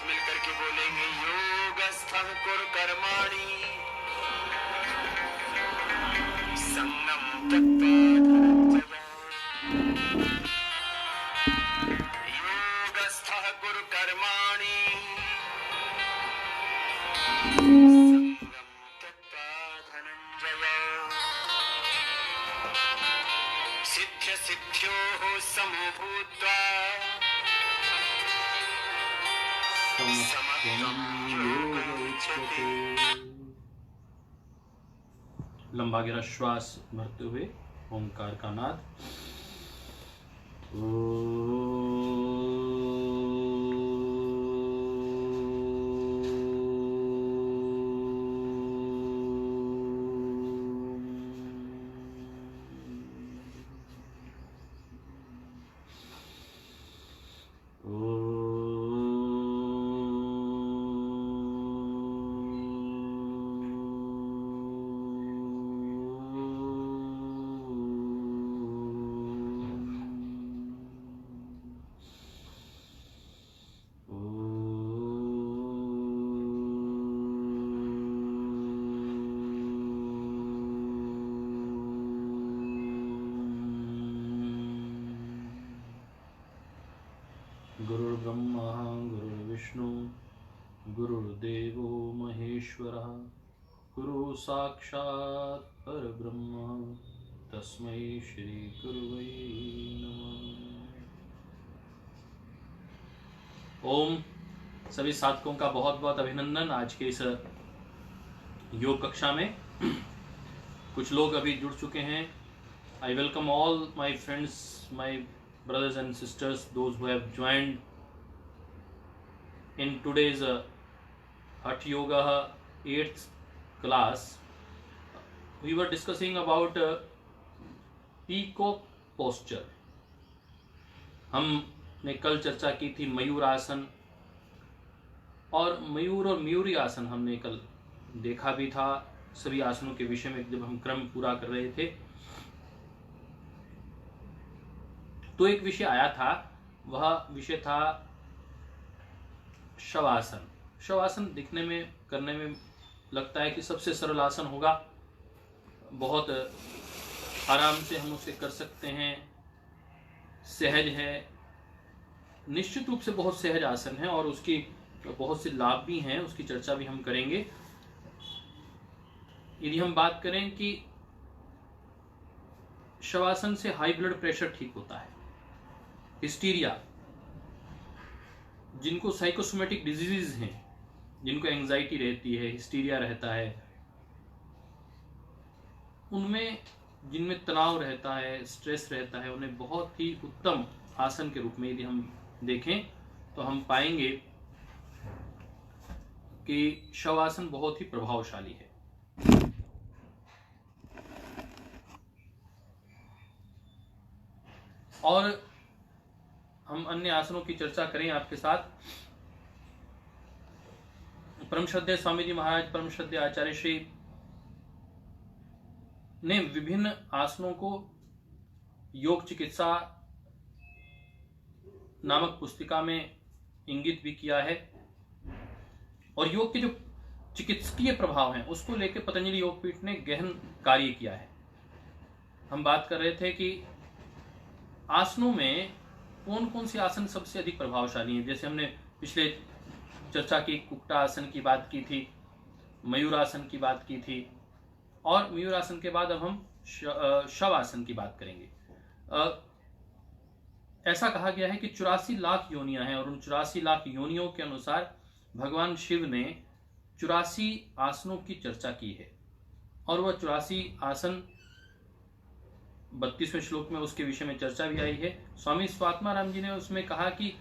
साथ मिलकर के बोलेंगे योगस्थः कुरु कर्माणि संगम त्यक्त्वा धनंजय। योगस्थः कुरु कर्माणि संगम त्यक्त्वा धनंजय। सिद्ध्य सिद्ध्योः समो भूत्वा समत्वं योग उच्यते। लंबा गहरा श्वास भरते हुए ओंकार का नाद। गुरुर्ब्रह्मा गुरुर्विष्णु गुरुर्देवो महेश्वरः गुरु साक्षात् परब्रह्म तस्मै श्री गुरुवे नमः। ओम। सभी साधकों का बहुत बहुत अभिनंदन। आज के इस योग कक्षा में कुछ लोग अभी जुड़ चुके हैं। I welcome all my friends, my brothers and sisters, those who have joined in today's Hatha Yoga 8th class. We were discussing about peacock posture. हमने कल चर्चा की थी मयूर आसन, और मयूर और मयूरी आसन हमने कल देखा भी था। सभी आसनों के विषय में जब हम क्रम पूरा कर रहे थे तो एक विषय आया था, वह विषय था शवासन। शवासन दिखने में करने में लगता है कि सबसे सरल आसन होगा, बहुत आराम से हम उसे कर सकते हैं, सहज है। निश्चित रूप से बहुत सहज आसन है और उसकी बहुत से लाभ भी हैं, उसकी चर्चा भी हम करेंगे। यदि हम बात करें कि शवासन से हाई ब्लड प्रेशर ठीक होता है, हिस्टीरिया, जिनको साइकोसोमेटिक डिजीजेज हैं, जिनको एंजाइटी रहती है, हिस्टीरिया रहता है, उनमें जिनमें तनाव रहता है, स्ट्रेस रहता है, उन्हें बहुत ही उत्तम आसन के रूप में यदि हम देखें तो हम पाएंगे कि शवासन बहुत ही प्रभावशाली है। और हम अन्य आसनों की चर्चा करें आपके साथ। परम श्रद्धेय स्वामी जी महाराज, परम श्रद्धेय आचार्य श्री ने विभिन्न आसनों को योग चिकित्सा नामक पुस्तिका में इंगित भी किया है, और योग के जो चिकित्सकीय प्रभाव हैं उसको लेकर पतंजलि योगपीठ ने गहन कार्य किया है। हम बात कर रहे थे कि आसनों में कौन कौन से आसन सबसे अधिक प्रभावशाली हैं। जैसे हमने पिछले चर्चा की कुक्कुट आसन की बात की थी, मयूरासन की बात की थी, और मयूरासन के बाद अब हम शवासन की बात करेंगे। ऐसा कहा गया है कि 84 लाख योनियां हैं, और उन 84 लाख योनियों के अनुसार भगवान शिव ने 84 आसनों की चर्चा की है, और वह 84 आसन 32वें श्लोक में उसके विषय में चर्चा भी आई है। स्वामी स्वात्माराम जी ने उसमें कहा कि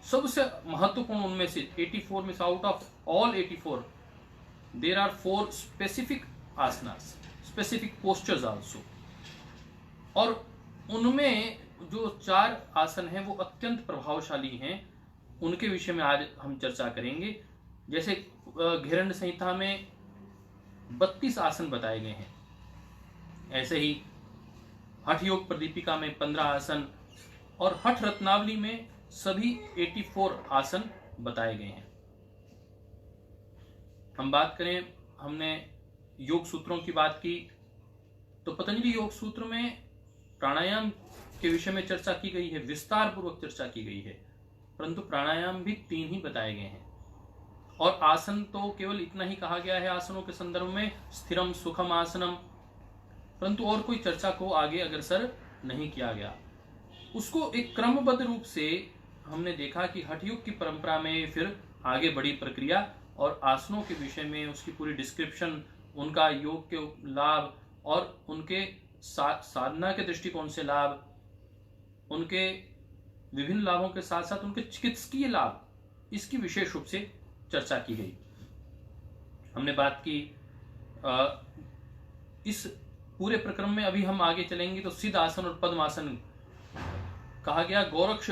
सबसे महत्वपूर्ण उनमें से 84 में से out of all 84 there are 4 specific asanas, specific postures also, और उनमें जो 4 आसन हैं वो अत्यंत प्रभावशाली हैं। उनके विषय में आज हम चर्चा करेंगे। जैसे घेरंड संहिता में 32 आसन बताए गए हैं, ऐसे ही हठ योग प्रदीपिका में 15 आसन, और हठ रत्नावली में सभी 84 आसन बताए गए हैं। हम बात करें, हमने योग सूत्रों की बात की, तो पतंजलि योग सूत्र में प्राणायाम के विषय में चर्चा की गई है, विस्तार पूर्वक चर्चा की गई है, परंतु प्राणायाम भी 3 ही बताए गए हैं। और आसन तो केवल इतना ही कहा गया है आसनों के संदर्भ में, स्थिरम सुखम आसनम, परंतु और कोई चर्चा को आगे अग्रसर नहीं किया गया। उसको एक क्रमबद्ध रूप से हमने देखा कि हठयोग की परंपरा में फिर आगे बढ़ी प्रक्रिया, और आसनों के विषय में उसकी पूरी डिस्क्रिप्शन, उनका योग के लाभ और उनके साधना के दृष्टिकोण से लाभ, उनके विभिन्न लाभों के साथ साथ उनके चिकित्सकीय लाभ, इसकी विशेष रूप से चर्चा की गई। हमने बात की इस पूरे प्रक्रम में अभी हम आगे चलेंगे तो सिद्ध आसन और पद्मासन कहा गया। गोरक्ष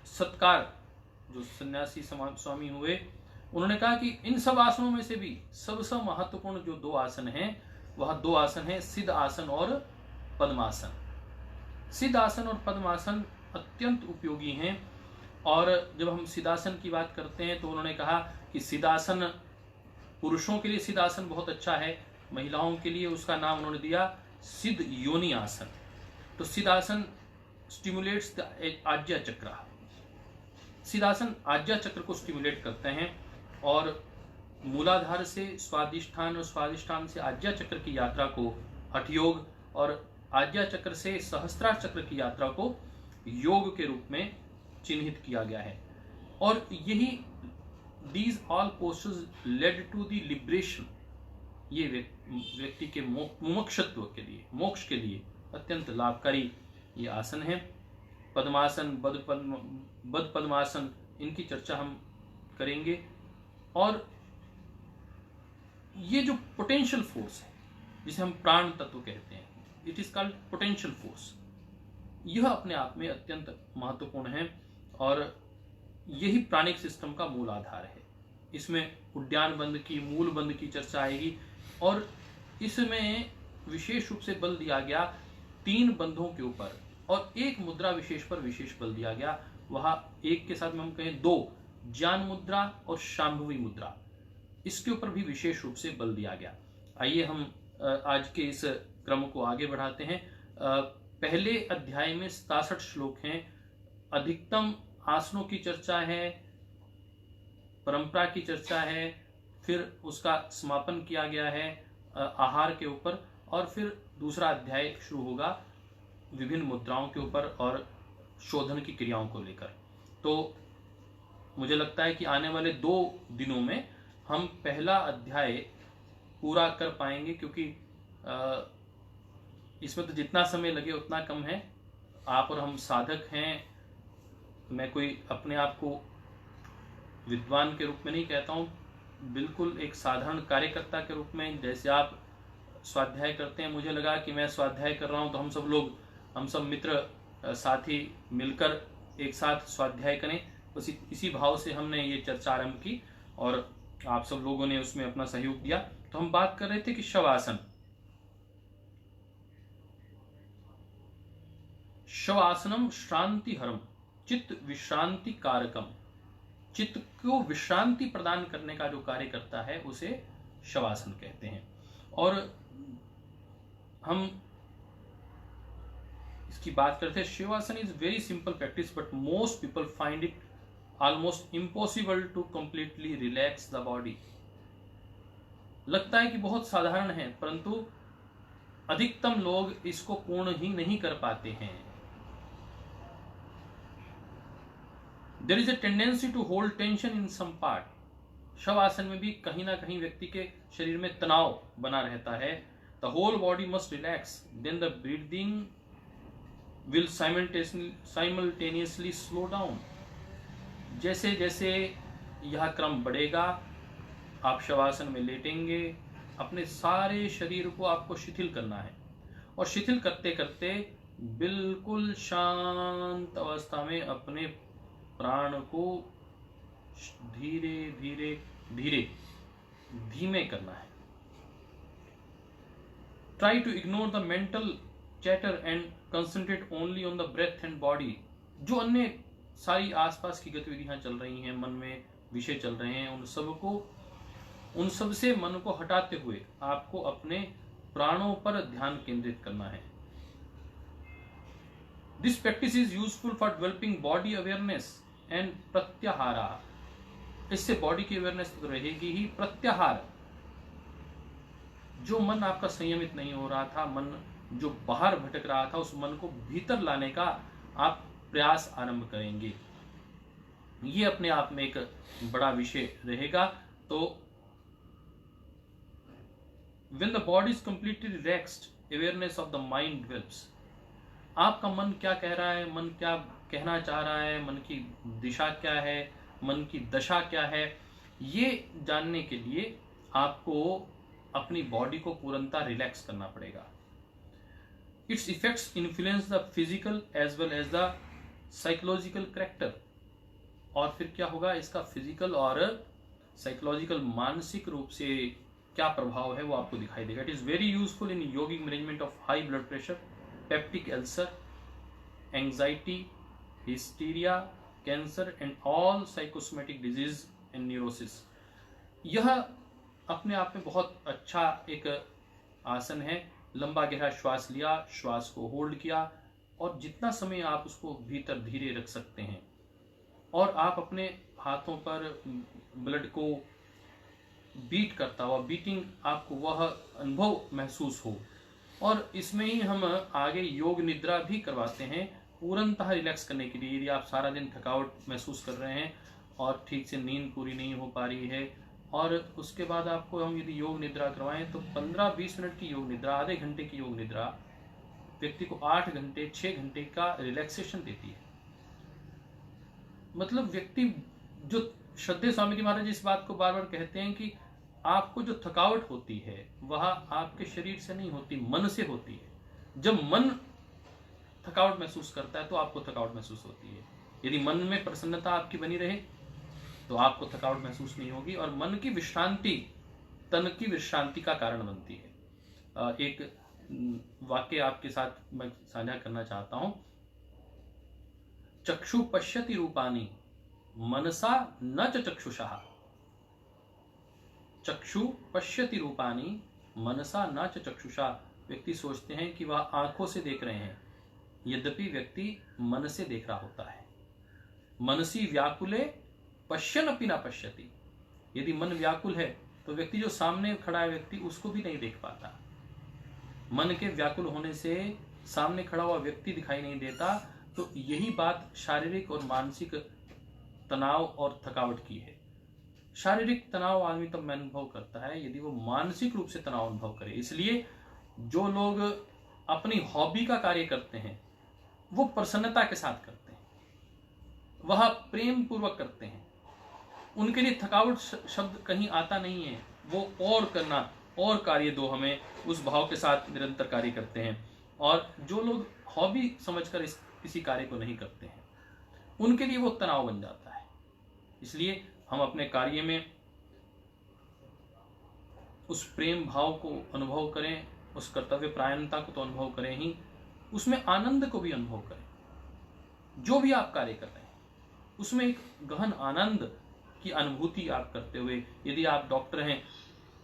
सत्कार जो सन्यासी स्वामी हुए, उन्होंने कहा कि इन सब आसनों में से भी सबसे महत्वपूर्ण जो 2 आसन हैं, वह 2 आसन हैं, सिद्ध आसन और पद्मासन। सिद्ध आसन और पद्मासन अत्यंत उपयोगी हैं। और जब हम सिद्धासन की बात करते हैं तो उन्होंने कहा कि सिद्धासन, पुरुषों के लिए सिद्धासन बहुत अच्छा है, महिलाओं के लिए उसका नाम उन्होंने दिया सिद्ध योनि आसन। तो सिद्धासन स्टिमुलेट्स द आज्ञा चक्र, सिद्धासन आज्ञा चक्र को स्टिमुलेट करते हैं और मूलाधार से स्वादिष्ठान और स्वादिष्ठान से आज्ञा चक्र की यात्रा को हठयोग और आज्ञा चक्र से सहस्त्रार चक्र की यात्रा को योग के रूप में चिन्हित किया गया है। और यही these all postures led to the liberation, ये व्यक्ति के मुमुक्षत्व के लिए, मोक्ष के लिए अत्यंत लाभकारी ये आसन है। पद्मासन, बद्ध पद्मासन, इनकी चर्चा हम करेंगे। और ये जो पोटेंशियल फोर्स है जिसे हम प्राण तत्व कहते हैं, it is called potential force, यह अपने आप में अत्यंत महत्वपूर्ण है और यही प्राणिक सिस्टम का मूल आधार है। इसमें उद्यान बंध की, मूल बंध की चर्चा आएगी और इसमें विशेष रूप से बल दिया गया 3 बंधों के ऊपर और एक मुद्रा विशेष पर विशेष बल दिया गया। वह एक के साथ में हम कहें 2, ज्ञान मुद्रा और शांभवी मुद्रा, इसके ऊपर भी विशेष रूप से बल दिया गया। आइए हम आज के इस क्रम को आगे बढ़ाते हैं। पहले अध्याय में 67 श्लोक हैं। अधिकतम आसनों की चर्चा है, परंपरा की चर्चा है, फिर उसका समापन किया गया है आहार के ऊपर, और फिर दूसरा अध्याय शुरू होगा विभिन्न मुद्राओं के ऊपर और शोधन की क्रियाओं को लेकर। तो मुझे लगता है कि आने वाले 2 दिनों में हम पहला अध्याय पूरा कर पाएंगे, क्योंकि इसमें तो जितना समय लगे उतना कम है। आप और हम साधक हैं, मैं कोई अपने आप को विद्वान के रूप में नहीं कहता हूँ, बिल्कुल एक साधारण कार्यकर्ता के रूप में। जैसे आप स्वाध्याय करते हैं, मुझे लगा कि मैं स्वाध्याय कर रहा हूँ तो हम सब मित्र साथी मिलकर एक साथ स्वाध्याय करें, बस इसी भाव से हमने ये चर्चा आरंभ की और आप सब लोगों ने उसमें अपना सहयोग दिया। तो हम बात कर रहे थे कि शवासन, शवासनम श्रांतिहरम चित्त विश्रांति कारकम, चित्त को विश्रांति प्रदान करने का जो कार्य करता है उसे शवासन कहते हैं। और हम इसकी बात करते हैं, shavasana is very simple practice but most people find it almost impossible to completely relax the body. लगता है कि बहुत साधारण है, परंतु अधिकतम लोग इसको पूर्ण ही नहीं कर पाते हैं। There is a tendency to hold tension in some part. Shavasana में भी कहीं ना कहीं व्यक्ति के शरीर में तनाव बना रहता है। The whole body must relax, then the breathing will simultaneously slow down. जैसे जैसे यह क्रम बढ़ेगा, आप शवासन में लेटेंगे, अपने सारे शरीर को आपको शिथिल करना है और शिथिल करते करते बिल्कुल शांत अवस्था में अपने प्राण को धीरे धीरे धीरे धीमे करना है। Try to ignore the mental chatter and concentrate only on the breath and body. जो अन्य सारी आसपास की गतिविधियां चल रही हैं, मन में विषय चल रहे हैं, उन सबको उन सब से मन को हटाते हुए आपको अपने प्राणों पर ध्यान केंद्रित करना है। This practice is useful for developing body awareness and pratyahara. इससे बॉडी की अवेयरनेस तो रहेगी ही, प्रत्याहार, जो मन आपका संयमित नहीं हो रहा था, मन जो बाहर भटक रहा था, उस मन को भीतर लाने का आप प्रयास आरंभ करेंगे। ये अपने आप में एक बड़ा विषय रहेगा। तो when the body is completely relaxed, awareness of the mind develops। आपका मन क्या कह रहा है, मन क्या कहना चाह रहा है, मन की दिशा क्या है, मन की दशा क्या है, ये जानने के लिए आपको अपनी बॉडी को पूर्णतः रिलैक्स करना पड़ेगा। Its effects influence the physical as well as the psychological character. और फिर क्या होगा, इसका फिजिकल और साइकोलॉजिकल मानसिक रूप से क्या प्रभाव है वो आपको दिखाई देगा। It is very useful in yogic management of high blood pressure, peptic ulcer, anxiety, hysteria, cancer and all psychosomatic disease and neurosis. यह अपने आप में बहुत अच्छा एक आसन है। लंबा गहरा श्वास लिया, श्वास को होल्ड किया और जितना समय आप उसको भीतर धीरे रख सकते हैं और आप अपने हाथों पर ब्लड को बीट करता हुआ, बीटिंग आपको वह अनुभव महसूस हो। और इसमें ही हम आगे योग निद्रा भी करवाते हैं पूर्णतः रिलैक्स करने के लिए। यदि आप सारा दिन थकावट महसूस कर रहे हैं और ठीक से नींद पूरी नहीं हो पा रही है और उसके बाद आपको हम यदि योग निद्रा करवाएं तो 15-20 मिनट की योग निद्रा, आधे घंटे की योग निद्रा व्यक्ति को 8 घंटे 6 घंटे का रिलैक्सेशन देती है। मतलब व्यक्ति जो श्रद्धेय स्वामी जी महाराज इस बात को बार बार कहते हैं कि आपको जो थकावट होती है वह आपके शरीर से नहीं होती, मन से होती है। जब मन थकावट महसूस करता है तो आपको थकावट महसूस होती है। यदि मन में प्रसन्नता आपकी बनी रहे तो आपको थकावट महसूस नहीं होगी और मन की विश्रांति तन की विश्रांति का कारण बनती है। एक वाक्य आपके साथ मैं साझा करना चाहता हूं। चक्षु पश्यति रूपानि मनसा न च चक्षुषा। चक्षु पश्यति रूपानि मनसा न च चक्षुषा। व्यक्ति सोचते हैं कि वह आंखों से देख रहे हैं, यद्यपि व्यक्ति मन से देख रहा होता है। मनसी व्याकुले पश्यन अपि न पश्यति। यदि मन व्याकुल है तो व्यक्ति जो सामने खड़ा है व्यक्ति उसको भी नहीं देख पाता। मन के व्याकुल होने से सामने खड़ा हुआ व्यक्ति दिखाई नहीं देता। तो यही बात शारीरिक और मानसिक तनाव और थकावट की है। शारीरिक तनाव आदमी तब अनुभव करता है यदि वो मानसिक रूप से तनाव अनुभव करे। इसलिए जो लोग अपनी हॉबी का कार्य करते हैं वो प्रसन्नता के साथ करते हैं, वह प्रेम पूर्वक करते हैं। उनके लिए थकावट शब्द कहीं आता नहीं है। वो और करना और कार्य दो हमें, उस भाव के साथ निरंतर कार्य करते हैं। और जो लोग हॉबी समझकर किसी कार्य को नहीं करते हैं उनके लिए वो तनाव बन जाता है। इसलिए हम अपने कार्य में उस प्रेम भाव को अनुभव करें, उस कर्तव्य परायणता को तो अनुभव करें ही, उसमें आनंद को भी अनुभव करें। जो भी आप कार्य कर रहे हैं उसमें एक गहन आनंद की अनुभूति आप करते हुए, यदि आप डॉक्टर हैं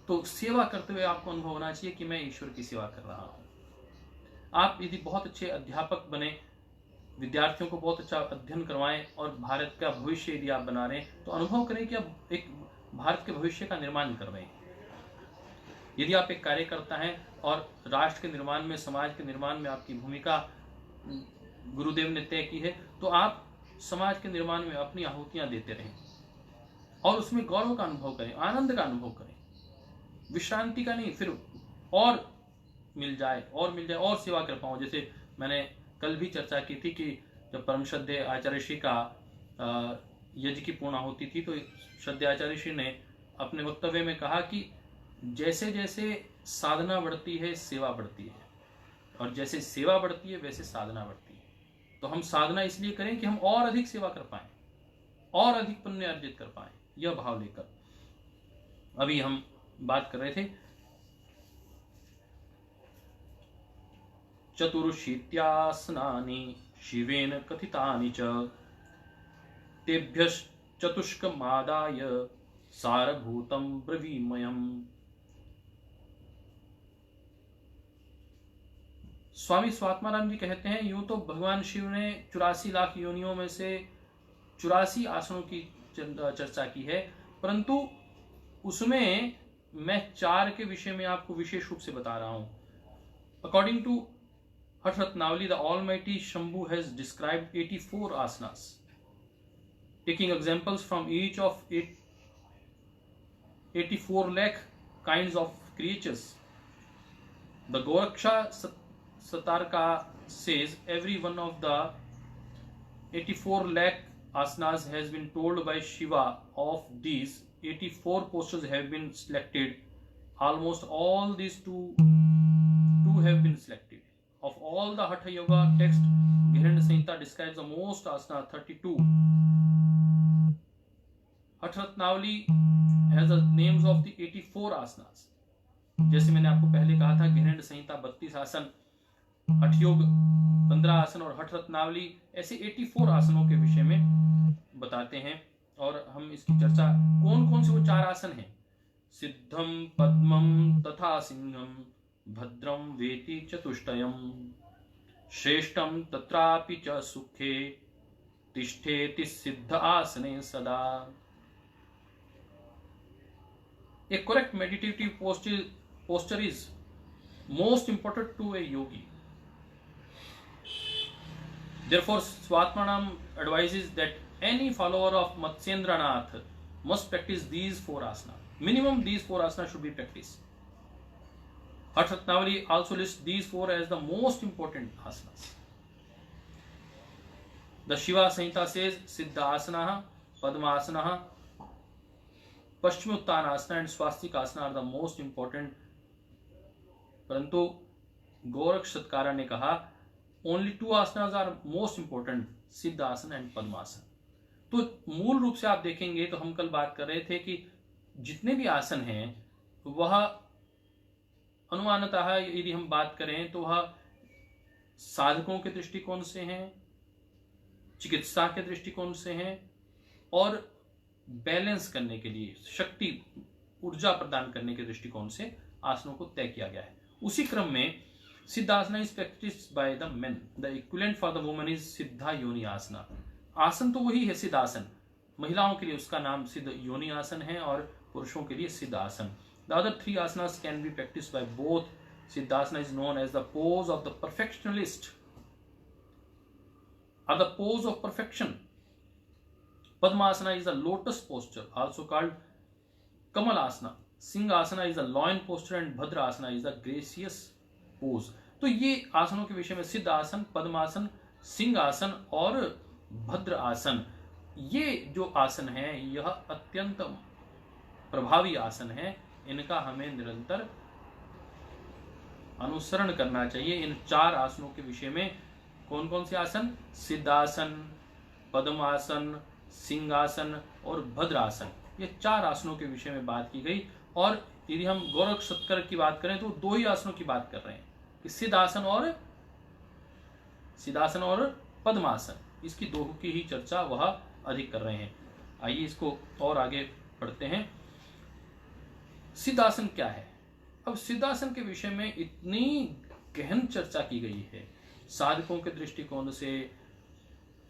तो सेवा करते हुए आपको अनुभव होना चाहिए कि मैं ईश्वर की सेवा कर रहा हूं। आप यदि बहुत अच्छे अध्यापक बने, विद्यार्थियों को बहुत अच्छा अध्ययन करवाएं और भारत का भविष्य यदि आप बना रहे हैं तो अनुभव करें कि आप एक भारत के भविष्य का निर्माण कर रहे हैं। यदि आप एक कार्यकर्ता हैं और राष्ट्र के निर्माण में, समाज के निर्माण में आपकी भूमिका गुरुदेव ने तय की है तो आप समाज के निर्माण में अपनी आहुतियां देते रहें और उसमें गौरव का अनुभव करें, आनंद का अनुभव करें, विश्रांति का नहीं। फिर और मिल जाए और सेवा कर पाऊं। जैसे मैंने कल भी चर्चा की थी कि जब परम श्रद्धेय आचार्य श्री का यज्ञ की पूर्णाहुति थी तो श्रद्धेय आचार्य श्री ने अपने वक्तव्य में कहा कि जैसे जैसे साधना बढ़ती है सेवा बढ़ती है, और जैसे सेवा बढ़ती है वैसे साधना बढ़ती है। तो हम साधना इसलिए करें कि हम और अधिक सेवा कर पाएं, और अधिक पुण्य अर्जित कर पाएं, यह भाव लेकर। अभी हम बात कर रहे थे चतुर्शीत्यासनानि शिवेन कथितानि च तेभ्यश्चतुष्कमादाय सारभूतं ब्रवीमयम्। स्वामी स्वात्माराम जी कहते हैं, यूं तो भगवान शिव ने 84 लाख योनियों में से 84 आसनों की चर्चा की है, परंतु उसमें मैं 4 के विषय में आपको विशेष रूप से बता रहा हूं। अकॉर्डिंग टू हठ Ratnavali, the almighty Shambhu has described 84 asanas, taking examples from each of 84 lakh kinds of creatures. The Goraksha Satarka says every one of the 84 lakh asanas has been told by Shiva. Of these 84 postures have been selected. Almost all these two have been selected. Of all the Hatha Yoga text, Gihanda Samhita describes the most asana, 32. Hatha Ratnavali has the names of the 84 asanas. जैसे मैंने आपको पहले कहा था, गृहंड संहिता 32 आसन, हठ योग 15 आसन और हठ रत्नावली ऐसे 84 आसनों के विषय में बताते हैं। और हम इसकी चर्चा, कौन कौन से वो 4 आसन हैं? सिद्धम पद्मम तथा सिंहम भद्रम वेति चतुष्टयम श्रेष्ठम तत्रापि च सुखे तिष्ठेति सिद्ध आसने सदा। A correct meditative posture is most important to a yogi. Therefore, Swatmanam advises that any follower of Matsyendranath must practice these 4 asanas. Minimum these 4 asanas should be practiced. Hatha Ratnavali also lists these 4 as the most important asanas. The Shiva Samhita says Siddhasana, Padmasana, Paschimottanasana and Swastikasana are the most important. परंतु गोरक्ष सत्कारा ने कहा only 2 asanas are most important, Siddhasana and Padmasana. तो मूल रूप से आप देखेंगे तो हम कल बात कर रहे थे कि जितने भी आसन हैं वह अनुमानतः यदि हम बात करें तो वह साधकों के दृष्टिकोण से हैं, चिकित्सा के दृष्टिकोण से हैं और बैलेंस करने के लिए, शक्ति ऊर्जा प्रदान करने के दृष्टिकोण से आसनों को तय किया गया है। उसी क्रम में Siddhasana is practised by the men, the equivalent for the woman is Siddha Yoni आसना। आसन तो वही है सिद्धासन, महिलाओं के लिए उसका नाम सिद्ध योनि आसन है और पुरुषों के लिए siddhasana. The other 3 asanas can be practiced by both. Siddhasana is known as the pose of the perfectionist or the pose of perfection. Padmasana is a lotus posture, also called Kamalasana. Singhasana is a loin posture and Bhadrasana is a gracious pose. तो ये आसनों के विषय में सिद्ध आसन, पद्मासन, सिंहासन और भद्र आसन, ये जो आसन है यह अत्यंत प्रभावी आसन है। इनका हमें निरंतर अनुसरण करना चाहिए। इन 4 आसनों के विषय में कौन कौन से आसन? सिद्धासन, पद्मासन, सिंहासन और भद्रासन, ये 4 आसनों के विषय में बात की गई। और यदि हम गोरक्ष सत्कार की बात करें तो 2 ही आसनों की बात कर रहे हैं कि सिद्धासन और पद्मासन, इसकी 2 की ही चर्चा वह अधिक कर रहे हैं। आइए इसको और आगे पढ़ते हैं। सिद्धासन क्या है? अब सिद्धासन के विषय में इतनी गहन चर्चा की गई है साधकों के दृष्टिकोण से,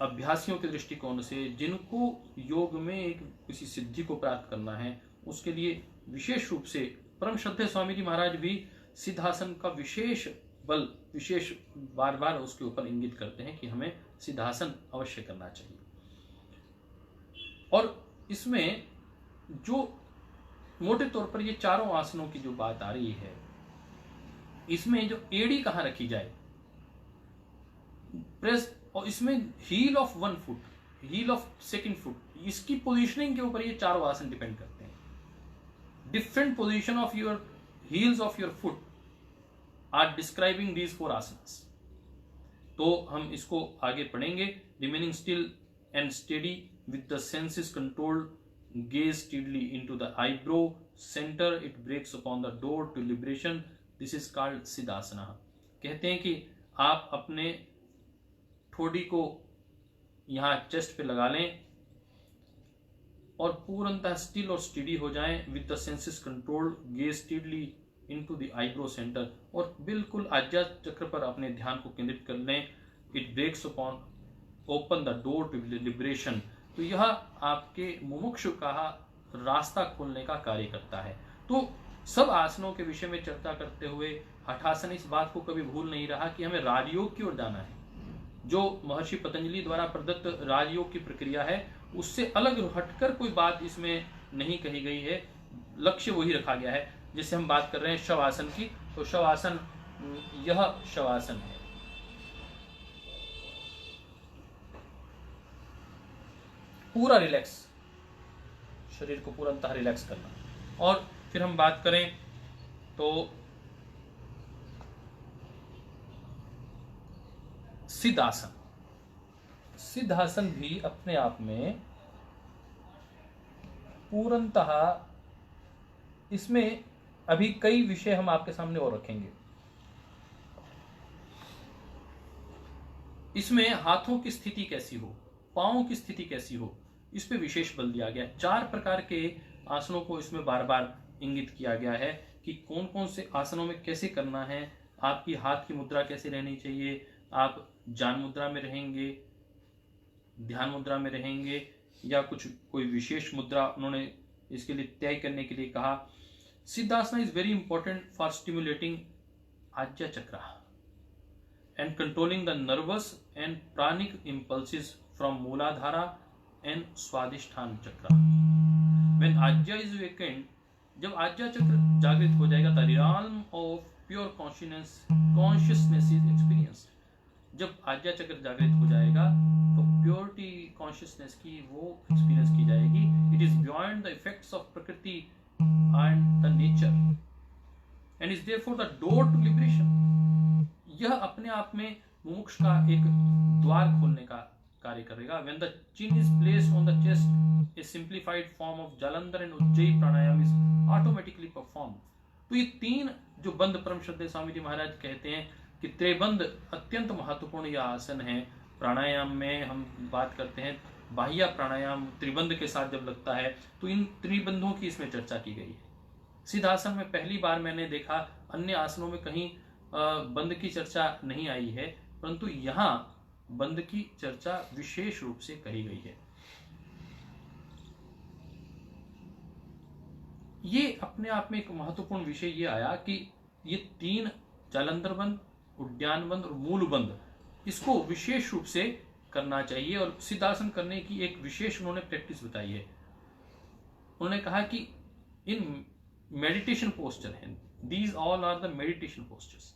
अभ्यासियों के दृष्टिकोण से, जिनको योग में एक किसी सिद्धि को प्राप्त करना है उसके लिए विशेष रूप से परम श्रद्धेय स्वामी जी महाराज भी सिद्धासन का विशेष बार बार उसके ऊपर इंगित करते हैं कि हमें सिद्धासन अवश्य करना चाहिए। और इसमें जो मोटे तौर पर ये 4 आसनों की जो बात आ रही है, इसमें जो एड़ी कहां रखी जाए, प्रेस, और इसमें heel of 1 foot, heel of 2nd foot, इसकी पोजीशनिंग के ऊपर ये 4 आसन डिपेंड करते हैं। Different position of your heels of your foot are describing these 4 asanas. तो हम इसको आगे पढ़ेंगे। Remaining still and steady with the senses controlled, gaze steadily into the eyebrow center, it breaks upon the door to liberation, this is called siddhasana। कहते हैं कि आप अपने ठोड़ी को यहाँ चेस्ट पे लगा लें और पूर्णतः स्टिल और स्टेडी हो जाएं with the senses controlled, gauge steadily into the eyebrow centre, और बिल्कुल आज्ञा चक्र पर अपने ध्यान को केंद्रित कर लें। It breaks upon open the door to liberation. तो यह आपके मुमुक्षु का रास्ता खोलने का कार्य करता है। तो सब आसनों के विषय में चर्चा करते हुए हठासन इस बात को कभी भूल नहीं रहा कि हमें राजयोग की ओर जाना है। जो महर्षि पतंजलि द्वारा प्रदत्त राजयोग की प्रक्रिया है उससे अलग हटकर कोई बात इसमें नहीं कही गई है, लक्ष्य वही रखा गया है। जिससे हम बात कर रहे हैं शवासन की, तो शवासन, यह शवासन है। पूरा रिलैक्स, शरीर को पूर्णतः रिलैक्स करना। और फिर हम बात करें तो सिद्धासन। सिद्धासन भी अपने आप में पूर्णतः, इसमें अभी कई विषय हम आपके सामने और रखेंगे। इसमें हाथों की स्थिति कैसी हो, पांवों की स्थिति कैसी हो, इस पे विशेष बल दिया गया है। 4 प्रकार के आसनों को इसमें बार बार इंगित किया गया है कि कौन कौन से आसनों में कैसे करना है, आपकी हाथ की मुद्रा कैसे रहनी चाहिए, आप जान मुद्रा में रहेंगे, ध्यान मुद्रा में रहेंगे, या कोई विशेष मुद्रा उन्होंने इसके लिए तय करने के लिए कहा। Siddhasana is very important for stimulating Ajna chakra and controlling the nervous and pranic impulses from Muladhara and Swadhishthana chakra. When आज्ञा इज वेकेंड, जब आज्ञा चक्र जागृत हो जाएगा, the realm of pure consciousness is experienced. जब आज्ञा चक्र जागृत हो जाएगा तो प्योरिटी कॉन्शियसनेस की वो एक्सपीरियंस की जाएगी। It is beyond the effects of Prakriti and the nature and is therefore the door to liberation. यह अपने आप में मुमुक्ष का एक द्वार खोलने का कार्य करेगा। When the chin is placed on the chest, A simplified form of Jalandhar and Ujjayi pranayama is automatically perform. तो ये 3 जो बंद परम श्रद्धेय स्वामी जी महाराज कहते हैं कि त्रिबंध अत्यंत महत्वपूर्ण यह आसन है। प्राणायाम में हम बात करते हैं, बाह्य प्राणायाम त्रिबंध के साथ जब लगता है तो इन त्रिबंधों की इसमें चर्चा की गई है। सिद्धासन में पहली बार मैंने देखा, अन्य आसनों में कहीं बंद की चर्चा नहीं आई है, परंतु यहाँ बंद की चर्चा विशेष रूप से कही गई है। ये अपने आप में एक महत्वपूर्ण विषय ये आया कि ये 3 जालंधर बंद, उद्यान बंद और मूल बंद, इसको विशेष रूप से करना चाहिए। और सिद्धासन करने की एक विशेष उन्होंने प्रैक्टिस बताई है। उन्होंने कहा कि इन मेडिटेशन पोस्चर हैं, these all are the meditation postures.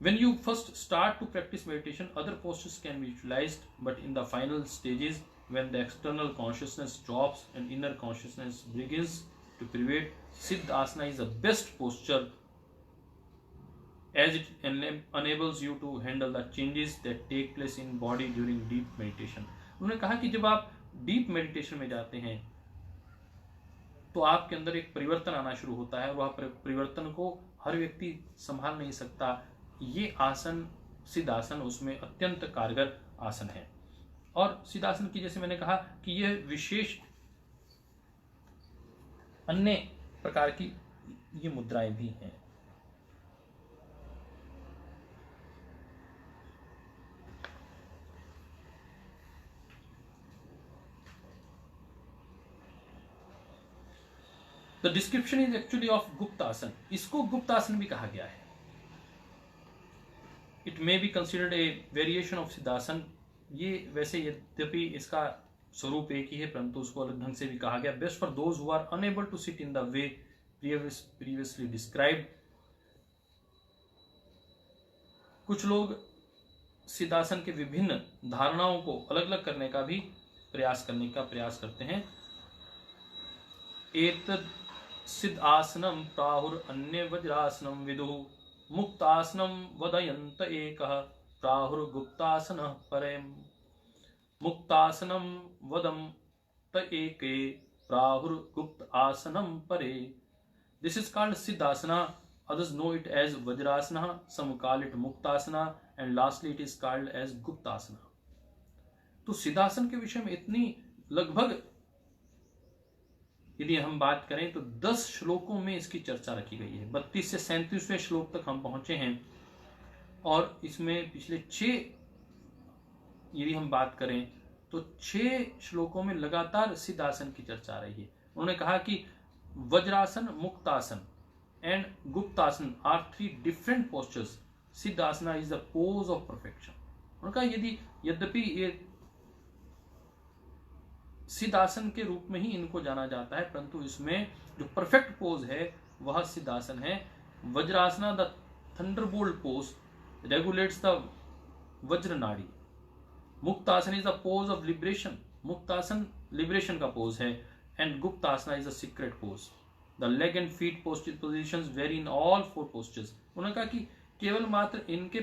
When you first start to practice meditation, other postures can be utilized, but in the final stages, when the external consciousness drops and inner consciousness begins to prevail, Siddhasana is the best posture as it enables you to handle the changes that take place in body during deep meditation. उन्होंने कहा कि जब आप deep meditation में जाते हैं तो आपके अंदर एक परिवर्तन आना शुरू होता है और वह परिवर्तन को हर व्यक्ति संभाल नहीं सकता। ये आसन सिद्धासन उसमें अत्यंत कारगर आसन है। और सिद्धासन की जैसे मैंने कहा कि यह विशेष अन्य प्रकार की ये मुद्राएं भी हैं। The description is actually of Guptasana. इसको गुप्तासन भी कहा गया है। It may be considered a variation of Siddhasana. ये वैसे यद्यपि इसका स्वरूप एक ही है परंतु उसको अलग ढंग से भी कहा गया। Best for those who are unable to sit in the way previously described. कुछ लोग सिद्धासन के विभिन्न धारणाओं को अलग अलग करने का भी प्रयास करते हैं। एतद् सिद्धासनम प्राहुर अन्य वज्रासनम विदुः मुक्तासनम वदयन्त एकः प्राहुर गुप्तासनः परम। मुक्तासनम वदन्त एके प्राहुर गुप्त आसनम परे। This is called Siddhasana. Others know it as Vajrasana, some call it Muktasana, and lastly it is called as Guptasana. तो सिद्धासन के विषय में इतनी लगभग यदि हम बात करें तो 10 श्लोकों में इसकी चर्चा रखी गई है। 32 से 37वें श्लोक तक हम पहुंचे हैं और इसमें पिछले 6 यदि हम बात करें तो 6 श्लोकों में लगातार सिद्धासन की चर्चा आ रही है। उन्होंने कहा कि Vajrasana, Muktasana and Guptasana are 3 different postures. Siddhasana is the pose of perfection. उन्होंने कहा यद्यपि ये सिद्धासन के रूप में ही इनको जाना जाता है, परंतु इसमें जो परफेक्ट पोज है वह सिद्धासन है। Vajrasana the thunderbolt pose regulates the Vajra nadi. Muktasana is the pose of liberation. Muktasana liberation का पोज है। And Guptasana is the secret pose. The leg and feet positions vary in all 4 postures. उन्होंने कहा कि केवल मात्र इनके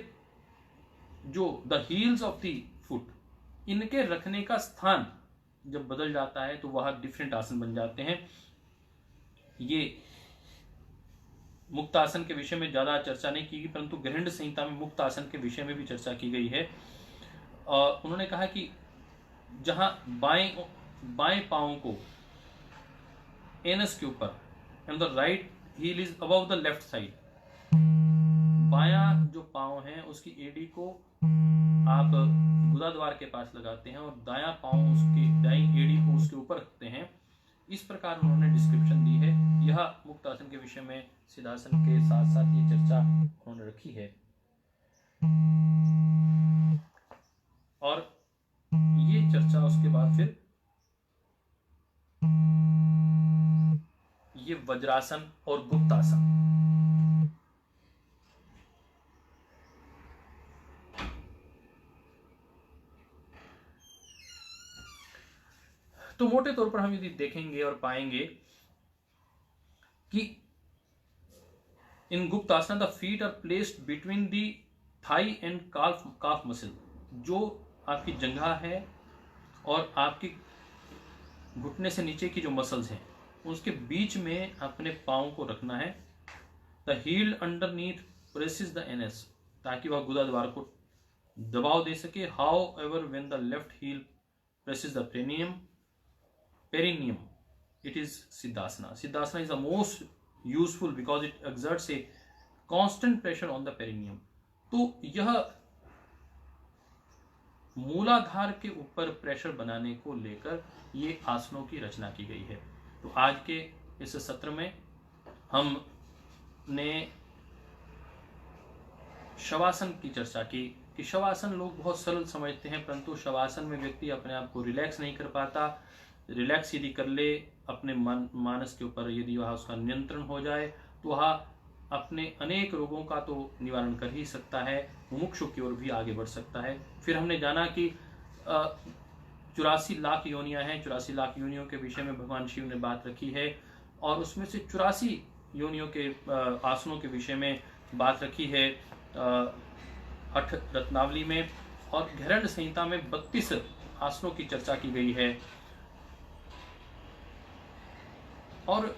जो the heels of the foot, इनके रखने का स्थान जब बदल जाता है तो वह डिफरेंट आसन बन जाते हैं। ये मुक्तासन के विषय में ज्यादा चर्चा नहीं की गई, परंतु गृहंड संहिता में मुक्तासन के विषय में भी चर्चा की गई है। उन्होंने कहा कि जहां बाएं पांव को एनस के ऊपर and the right heel is above the left side, बायां जो पांव है उसकी एडी को आप गुदाद्वार के पास लगाते हैं और दायां पांव उसकी दाईं एड़ी को उसके ऊपर रखते हैं। इस प्रकार उन्होंने डिस्क्रिप्शन दी है। यह मुक्तासन के विषय में सिद्धासन के साथ साथ ये चर्चा उन्होंने रखी है। और ये चर्चा उसके बाद फिर ये वज्रासन और गुप्तासन, तो मोटे तौर पर हम यदि देखेंगे और पाएंगे कि in Guptasana the feet are placed between the thigh and calf muscle. जो आपकी जंघा है और आपकी घुटने से नीचे की जो मसल्स हैं उसके बीच में अपने पाँव को रखना है। The heel underneath presses the anus, ताकि वह गुदाद्वार को दबाव दे सके। However when the left heel presses the perineum, it is Siddhasana. Siddhasana is the most useful because it exerts a constant pressure on the perineum. तो यह मूलाधार के ऊपर प्रेशर बनाने को लेकर ये आसनों की रचना की गई है। तो आज के इस सत्र में हमने शवासन की चर्चा की कि शवासन लोग बहुत सरल समझते हैं, परंतु शवासन में व्यक्ति अपने आप को रिलैक्स नहीं कर पाता। रिलैक्स यदि कर ले अपने मानस के ऊपर, यदि वह उसका नियंत्रण हो जाए तो वह अपने अनेक रोगों का तो निवारण कर ही सकता है, मुमुक्षु की ओर भी आगे बढ़ सकता है। फिर हमने जाना कि 84 लाख योनियां हैं। 84 लाख योनियों के विषय में भगवान शिव ने बात रखी है और उसमें से 84 योनियों के आसनों के विषय में बात रखी है हठ रत्नावली में। और गृहंड संहिता में 32 आसनों की चर्चा की गई है। और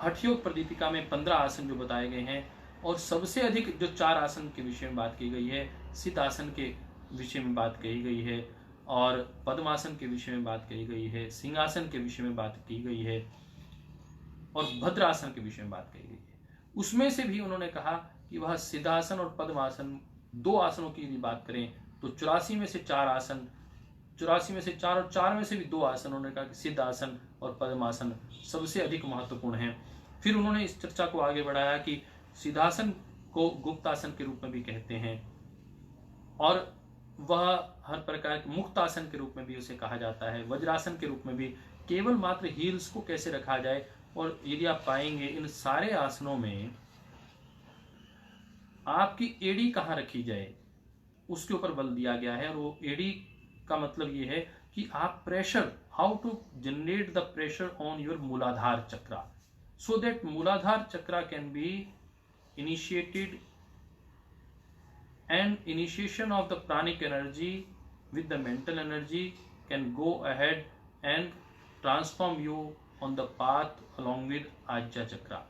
हठयोग प्रदीपिका में 15 आसन जो बताए गए हैं। और सबसे अधिक जो 4 आसन के विषय में बात की गई है, सिद्धासन के विषय में बात कही गई है और पद्मासन के विषय में बात कही गई है, सिंहासन के विषय में बात की गई है और भद्रासन के विषय में बात कही गई है। उसमें से भी उन्होंने कहा कि वह सिद्धासन और पद्मासन 2 आसनों की यदि बात करें तो 84 में से 4 आसन, 84 में से 4 और 4 में से भी 2 आसन, उन्होंने कहा कि सिद्धासन और पद्मासन सबसे अधिक महत्वपूर्ण हैं। फिर उन्होंने इस चर्चा को आगे बढ़ाया कि सिद्धासन को गुप्तासन के रूप में भी कहते हैं और वह हर प्रकार के मुक्तासन के रूप में भी उसे कहा जाता है, वज्रासन के रूप में भी। केवल मात्र हील्स को कैसे रखा जाए, और यदि आप पाएंगे इन सारे आसनों में आपकी एड़ी कहाँ रखी जाए उसके ऊपर बल दिया गया है। और वो एड़ी का मतलब ये है कि आप pressure, how to generate the pressure on your Muladhara chakra so that मूलाधार चक्रा can be initiated, and initiation of the pranic energy with the mental energy can go ahead and transform you on the path along with आज्या चक्रा।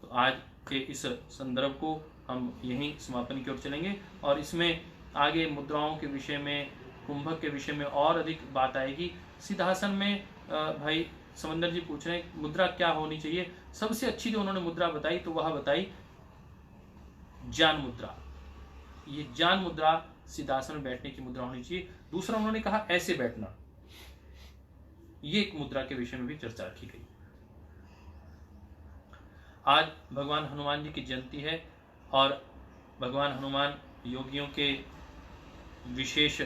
तो आज के इस संदर्भ को हम यहीं समापन की ओर चलेंगे और इसमें आगे मुद्राओं के विषय में, कुंभक के विषय में और अधिक बात आएगी। सिद्धासन में भाई समंदर जी पूछ रहे हैं मुद्रा क्या होनी चाहिए। सबसे अच्छी जो उन्होंने मुद्रा बताई तो वह बताई ज्ञान मुद्रा। ये ज्ञान मुद्रा सिद्धासन में बैठने की मुद्रा होनी चाहिए। दूसरा उन्होंने कहा ऐसे बैठना, ये एक मुद्रा के विषय में भी चर्चा रखी गई। आज भगवान हनुमान जी की जयंती है और भगवान हनुमान योगियों के विशेष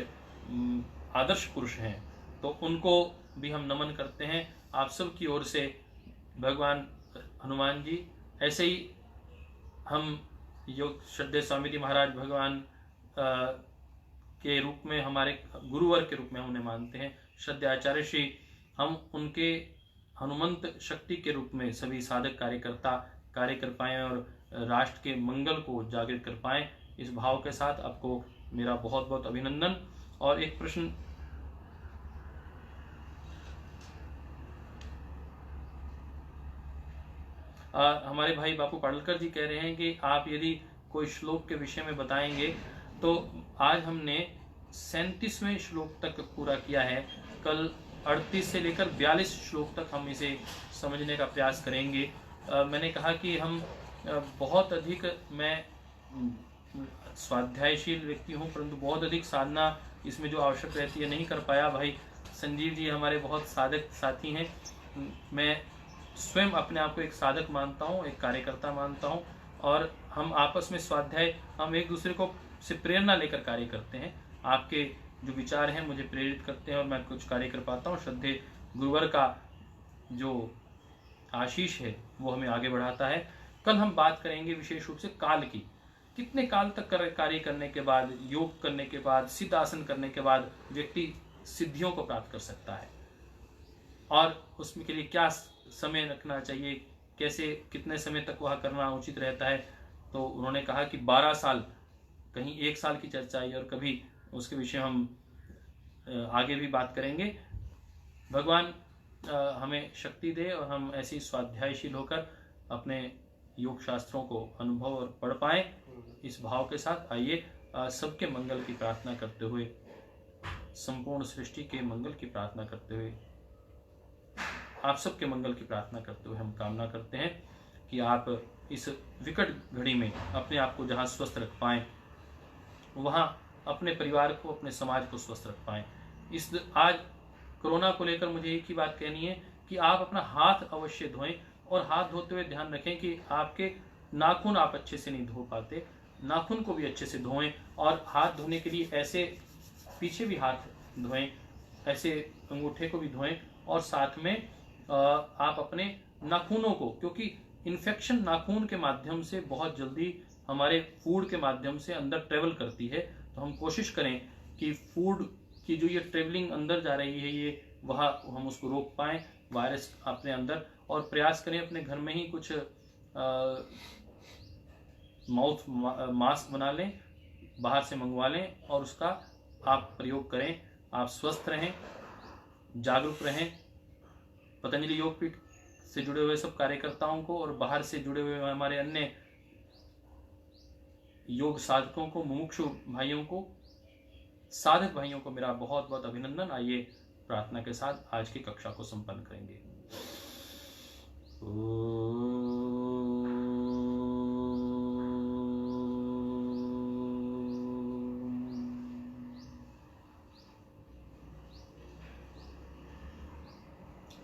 आदर्श पुरुष हैं, तो उनको भी हम नमन करते हैं। आप सब की ओर से भगवान हनुमान जी, ऐसे ही हम योग श्रद्धेय स्वामी जी महाराज भगवान के रूप में, हमारे गुरुवर के रूप में हम उन्हें मानते हैं। श्रद्धेय आचार्य श्री, हम उनके हनुमंत शक्ति के रूप में सभी साधक कार्यकर्ता कार्य कर पाएं और राष्ट्र के मंगल को जागृत कर पाएं। इस भाव के साथ आपको मेरा बहुत बहुत अभिनंदन। और एक प्रश्न हमारे भाई बापू पाडलकर जी कह रहे हैं कि आप यदि कोई श्लोक के विषय में बताएंगे, तो आज हमने 37वें श्लोक तक पूरा किया है। कल 38 से लेकर 42 श्लोक तक हम इसे समझने का प्रयास करेंगे। मैंने कहा कि हम बहुत अधिक, मैं स्वाध्यायशील व्यक्ति हूँ, परंतु बहुत अधिक साधना इसमें जो आवश्यक रहती है नहीं कर पाया। भाई संजीव जी हमारे बहुत साधक साथी हैं। मैं स्वयं अपने आप को एक साधक मानता हूँ, एक कार्यकर्ता मानता हूँ, और हम आपस में स्वाध्याय, हम एक दूसरे को से प्रेरणा लेकर कार्य करते हैं। आपके जो विचार हैं मुझे प्रेरित करते हैं और मैं कुछ कार्य कर पाता हूँ। श्रद्धेय गुरुवर का जो आशीष है वो हमें आगे बढ़ाता है। कल हम बात करेंगे विशेष रूप से काल की। कितने काल तक कार्य करने के बाद, योग करने के बाद, सिद्ध आसन करने के बाद व्यक्ति सिद्धियों को प्राप्त कर सकता है, और उसमें के लिए क्या समय रखना चाहिए, कैसे कितने समय तक वह करना उचित रहता है। तो उन्होंने कहा कि 12 साल, कहीं 1 साल की चर्चा आई, और कभी उसके विषय हम आगे भी बात करेंगे। भगवान हमें शक्ति दे और हम ऐसी स्वाध्यायशील होकर अपने योग शास्त्रों को अनुभव और पढ़ पाएं। इस भाव के साथ आइए सबके मंगल की प्रार्थना करते हुए, संपूर्ण सृष्टि के मंगल की प्रार्थना करते हुए, आप सबके मंगल की प्रार्थना करते हुए हम कामना करते हैं कि आप इस विकट घड़ी में अपने आप को जहाँ स्वस्थ रख पाएं, वहाँ अपने परिवार को, अपने समाज को स्वस्थ रख पाएं। इस आज कोरोना को लेकर मुझे एक ही बात कहनी है कि आप अपना हाथ अवश्य धोएं, और हाथ धोते हुए ध्यान रखें कि आपके नाखून आप अच्छे से नहीं धो पाते, नाखून को भी अच्छे से धोएं। और हाथ धोने के लिए ऐसे पीछे भी हाथ धोएं, ऐसे अंगूठे को भी धोएं, और साथ में आप अपने नाखूनों को, क्योंकि इन्फेक्शन नाखून के माध्यम से बहुत जल्दी हमारे फूड के माध्यम से अंदर ट्रेवल करती है, तो हम कोशिश करें कि फूड की जो ये ट्रेवलिंग अंदर जा रही है, ये वहाँ हम उसको रोक पाएं, वायरस अपने अंदर, और प्रयास करें अपने घर में ही कुछ माउथ मास्क बना लें, बाहर से मंगवा लें, और उसका आप प्रयोग करें। आप स्वस्थ रहें, जागरूक रहें। पतंजलि योगपीठ से जुड़े हुए सब कार्यकर्ताओं को और बाहर से जुड़े हुए हमारे अन्य योग साधकों को, मुमुक्षु भाइयों को, साधक भाइयों को मेरा बहुत बहुत अभिनंदन। आइए प्रार्थना के साथ आज की कक्षा को संपन्न करेंगे।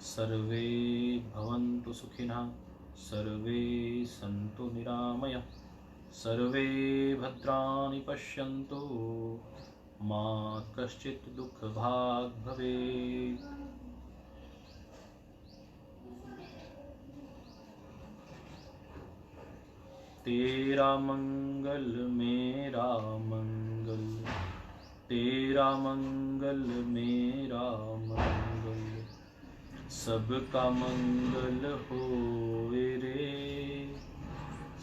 सर्वे भवन्तु सुखिनः, सर्वे सन्तु निरामयः, सर्वे भद्राणि पश्यन्तु, मा कश्चित् दुःखभाग् भवेत्। तेरा मंगल मेरा मंगल, तेरा मंगल मेरा मंगल, सबका मंगल होए रे,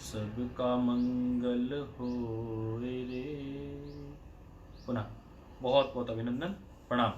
सबका मंगल होए रे। पुनः बहुत बहुत अभिनंदन, प्रणाम।